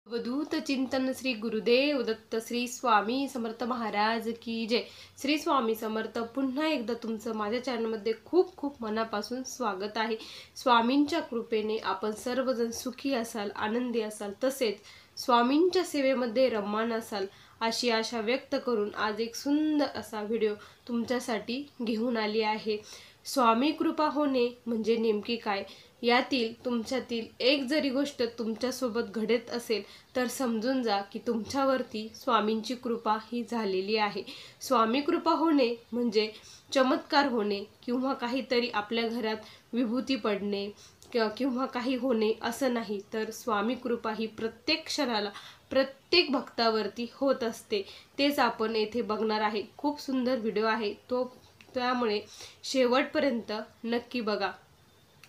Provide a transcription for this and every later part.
अवधूत चिंतन श्री गुरुदेव दत्त श्री स्वामी समर्थ महाराज की जय। श्री स्वामी समर्थ। पुन्हा एकदा तुमचं माझ्या चॅनलमध्ये खूप खूप मनापासून स्वागत आहे। स्वामींच्या कृपेने आपण सर्वजण सुखी असाल, आनंदी असाल, तसेच स्वामींच्या सेवेमध्ये रममान असाल अशी आशा व्यक्त करून आज एक सुंदर असा व्हिडिओ तुमच्यासाठी घेऊन आली आहे। स्वामी कृपा होणे म्हणजे नेमकी काय, यातील तुमच्यातील एक जरी गोष्ट तुमच्यासोबत घडत असेल तर समजून जा की तुमच्यावरती स्वामींची कृपा ही झालेली आहे। स्वामी कृपा होणे म्हणजे चमत्कार होणे किंवा काहीतरी आपल्या घरात विभूती पडणे किंवा काही होणे असं नाही, तर स्वामी कृपा ही प्रत्येक क्षणाला प्रत्येक भक्तावरती होत असते। तेच आपण येथे बघणार आहे। खूप सुंदर व्हिडिओ आहे तो, त्यामुळे शेवटपर्यंत नक्की बघा।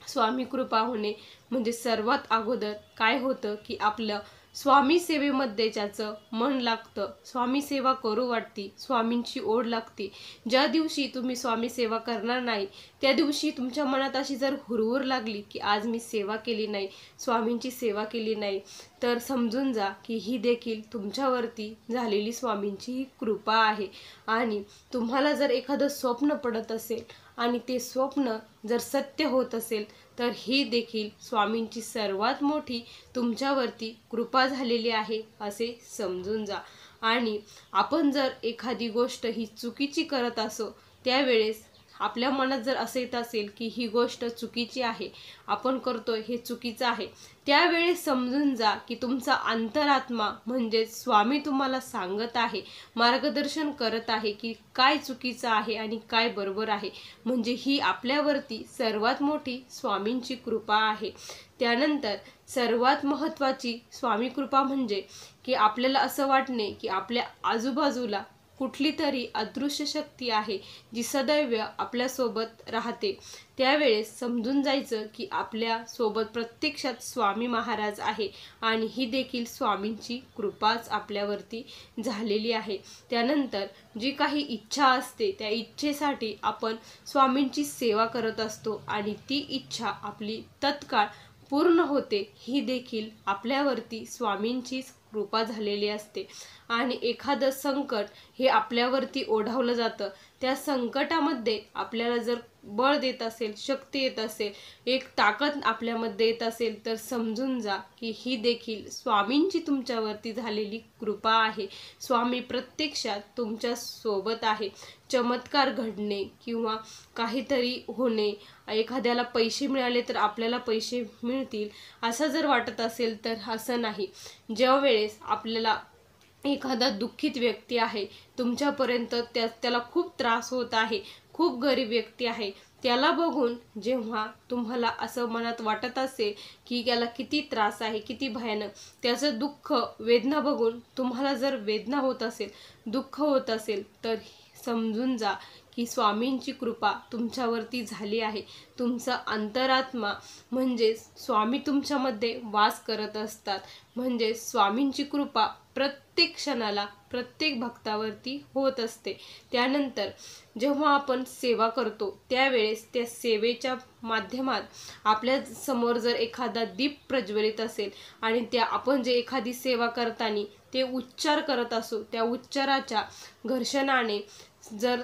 स्वामी कृपा होणे म्हणजे सर्वात अगोदर काय होतं की आपलं स्वामी सेवेमध्ये ज्याचं मन लागतं, स्वामी सेवा करू वाटती, स्वामींची ओढ लागते, ज्या दिवशी तुम्ही स्वामी सेवा करणार नाही त्या दिवशी तुमच्या मनात अशी जर हुरहुर लागली की आज मी सेवा केली नाही, स्वामींची सेवा केली नाही, तर समजून जा की ही देखील तुमच्यावरती झालेली स्वामींची कृपा आहे। आणि तुम्हाला जर एखादं स्वप्न पडत असेल आणि ते स्वप्न जर सत्य होत असेल तर ही देखील स्वामींची सर्वात मोठी तुमच्यावरती कृपा झालेली आहे असे समजून जा। आणि आपण जर एखादी गोष्ट ही चुकीची करत असो त्यावेळेस आपल्या मनात जर असे येत असेल की ही गोष्ट चुकीची आहे, आपण करतोय हे चुकीचं आहे, त्यावेळेस समजून जा की तुमचा अंतरात्मा म्हणजे स्वामी तुम्हाला सांगत आहे, मार्गदर्शन करत आहे की काय चुकीचं आहे आणि काय बरोबर आहे। म्हणजे ही आपल्यावरती सर्वात मोठी स्वामींची कृपा आहे। त्यानंतर सर्वात महत्त्वाची स्वामी कृपा म्हणजे की आपल्याला असं वाटणे की आपल्या आजूबाजूला कुठली तरी अदृश्य शक्ती आहे जी सदैव आपल्या सोबत राहते। त्यावेळेस समजून जायचं की आपल्या सोबत प्रत्यक्षात स्वामी महाराज आहे आणि ही देखील स्वामींची कृपाच आपल्यावरती झालेली आहे। त्यानंतर जी काही इच्छा असते त्या इच्छेसाठी आपण स्वामींची सेवा करत असतो आणि ती इच्छा आपली तत्काळ पूर्ण होते, ही देखील आपल्यावरती स्वामींचीच कृपा झालेली असते। आणि एखादं संकट हे आपल्यावरती ओढावलं जातं, त्या संकटामध्ये आपल्याला जर बळ देत असेल, शक्ती येत असेल, एक ताकद आपल्यामध्ये येत असेल तर समजून जा की ही देखील स्वामींची तुमच्यावरती झालेली कृपा आहे। स्वामी प्रत्यक्षात तुमच्या सोबत आहे। चमत्कार घडणे किंवा काहीतरी होणे, एखाद्याला पैसे मिळाले तर आपल्याला पैसे मिळतील असं जर वाटत असेल तर असं नाही। ज्या वेळेस आपल्याला एखादा दुःखित व्यक्ती आहे तुमच्यापर्यंत, त्याला खूप त्रास होत आहे, खूप गरीब व्यक्ती आहे, त्याला बघून जेव्हा तुम्हाला असं मनात वाटत असेल की याला किती त्रास आहे, किती भयानक, त्याचं दुःख वेदना बघून तुम्हाला जर वेदना होत असेल, दुःख होत असेल, तर समजून जा की स्वामींची कृपा तुमच्यावरती झाली आहे। तुमचा अंतरात्मा म्हणजे स्वामी तुमच्यामध्ये वास करत असतात। म्हणजे स्वामींची कृपा प्रत्येक क्षणाला प्रत्येक भक्तावरती होत असते। त्यानंतर जेव्हा आपण सेवा करतो त्यावेळेस त्या सेवेच्या माध्यमात आपल्या समोर जर एखादा दीप प्रज्वलित असेल आणि त्या आपण जे एखादी सेवा करताना ते उच्चार करत असो, त्या उच्चाराच्या घर्षणाने जर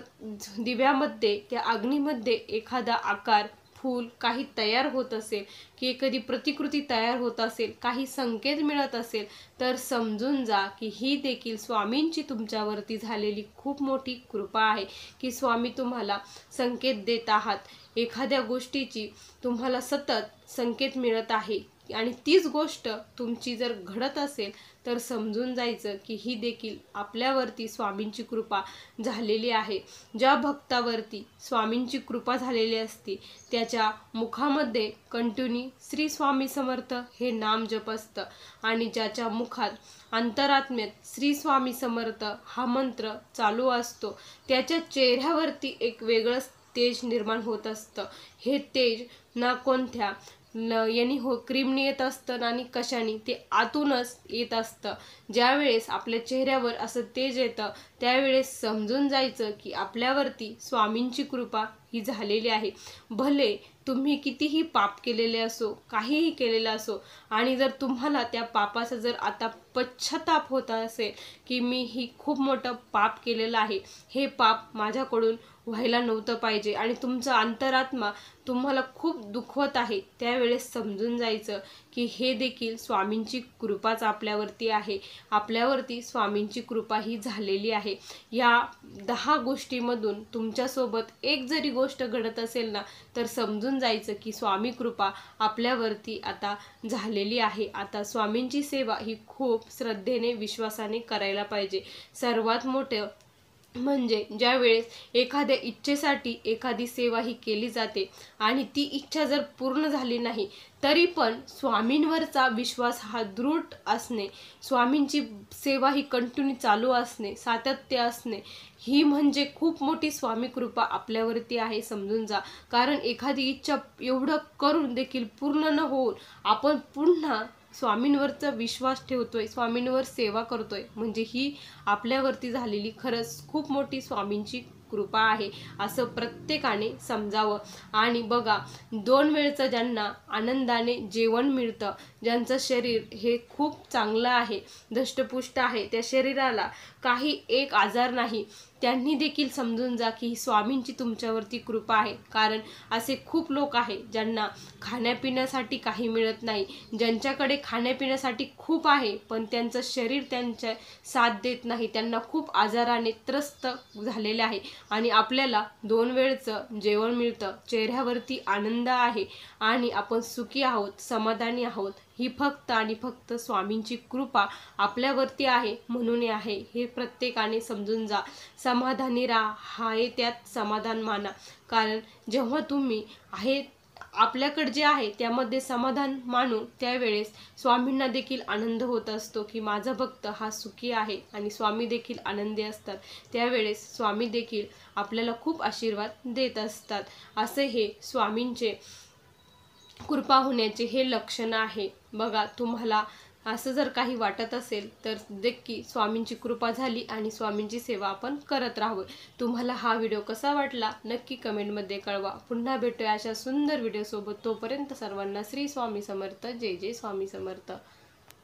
दिव्यामध्ये त्या अग्नीमध्ये एखादा आकार, फूल काही तयार होत असेल, की एखादी प्रतिकृती तयार होत असेल, काही संकेत मिळत असेल, तर समजून जा की ही देखील स्वामींची तुमच्यावरती झालेली खूप मोठी कृपा आहे की स्वामी तुम्हाला संकेत देत आहात। एखाद्या गोष्टीची तुम्हाला सतत संकेत मिळत आहे आणि तीच गोष्ट तुमची जर घडत असेल तर समजून जायचं की ही देखील आपल्यावरती स्वामींची कृपा झालेली आहे। ज्या भक्तावरती स्वामींची कृपा झालेली असते त्याच्या मुखामध्ये कंटिन्यू श्री स्वामी समर्थ हे नाम जप असतं आणि ज्याच्या मुखात अंतरात्म्यात श्री स्वामी समर्थ हा मंत्र चालू असतो त्याच्या चेहऱ्यावरती एक वेगळंच तेज निर्माण होत असतं। हे तेज ना कोणत्या यानी क्रीमने येत असतं आणि कशाने, ते आतूनच येत असतं। ज्यावेळेस आपल्या चेहऱ्यावर असं तेज येतं त्यावेळेस समजून जायचं की आपल्यावरती स्वामींची कृपा ही झालेली आहे। भले तुम्ही कितीही पाप केलेले असो, काहीही केलेलं असो, आणि जर तुम्हाला त्या पापाचा जर आता पश्चाताप होत असेल की मी ही खूप मोठं पाप केलेलं आहे, हे पाप माझ्याकडून व्हायला नव्हतं पाहिजे, आणि तुमचा अंतरात्मा तुम्हाला खूप दुखवत आहे, त्यावेळेस समजून जायचं की हे देखील स्वामींची कृपाच आपल्यावरती आहे, आपल्यावरती स्वामींची कृपा ही झालेली आहे. या 10 गोष्टीमधून तुमच्यासोबत एक जरी गोष्ट घडत असेल ना, तर समजून जायचं की स्वामी कृपा आपल्यावरती आता झालेली आहे. आता स्वामींची सेवा ही खूप श्रद्धेने, विश्वासाने करायला पाहिजे. सर्वात मोठं म्हणजे ज्या वेळेस एखाद्या इच्छेसाठी एखादी सेवा ही केली जाते आणि ती इच्छा जर पूर्ण झाली नाही तरी पण स्वामींवरचा विश्वास हा दृढ असणे, स्वामींची सेवा ही कंटिन्यू चालू असणे, सातत्य असणे, ही म्हणजे खूप मोठी स्वामी कृपा आपल्यावरती आहे, समजून जा. कारण एखादी इच्छा एवढं करून देखील पूर्ण न होऊन आपण पुन्हा स्वामींवरचा विश्वास ठेवतोय, स्वामींवर सेवा करतोय, म्हणजे ही आपल्यावरती झालेली खरंच खूप मोठी स्वामींची कृपा आहे, असं प्रत्येकाने समजावं. आणि बघा, 2 वेळचं ज्यांना आनंदाने जेवण मिळतं, ज्यांचं शरीर हे खूप चांगलं आहे, धष्टपुष्ट आहे, त्या शरीराला काही एक आजार नाही, त्यांनी देखील समजून जा की स्वामींची तुमच्यावरती कृपा आहे. कारण असे खूप लोक आहेत ज्यांना खाण्यापिण्यासाठी काही मिळत नाही, ज्यांच्याकडे खाण्यापिण्यासाठी खूप आहे पण त्यांचं शरीर त्यांच्या साथ देत नाही, त्यांना खूप आजाराने त्रस्त झालेले आहे, आणि आपल्याला 2 वेळचं जेवण मिळतं, चेहऱ्यावरती आनंद आहे आणि आपण सुखी आहोत, समाधानी आहोत, ही फक्त आणि फक्त स्वामींची कृपा आपल्यावरती आहे म्हणून आहे, हे प्रत्येकाने समजून जा. समाधानी राहा, हाय त्यात समाधान माना. कारण जेव्हा तुम्ही आहे आपल्याकडे जे आहे त्यामध्ये समाधान मानू, त्यावेळेस स्वामींना देखील आनंद होत असतो की माझा भक्त हा सुखी आहे, आणि स्वामी देखील आनंदी असतात, त्यावेळेस स्वामी देखील आपल्याला खूप आशीर्वाद देत असतात. असे हे स्वामींचे कृपा होण्याचे हे लक्षण आहे. बघा, तुम्हाला असं जर काही वाटत असेल तर देखील स्वामींची कृपा झाली आणि स्वामींची सेवा आपण करत राहावं. तुम्हाला हा व्हिडिओ कसा वाटला नक्की कमेंटमध्ये कळवा. पुन्हा भेटूया अशा सुंदर व्हिडिओ सोबत. तोपर्यंत सर्वांना श्री स्वामी समर्थ. जय जय स्वामी समर्थ.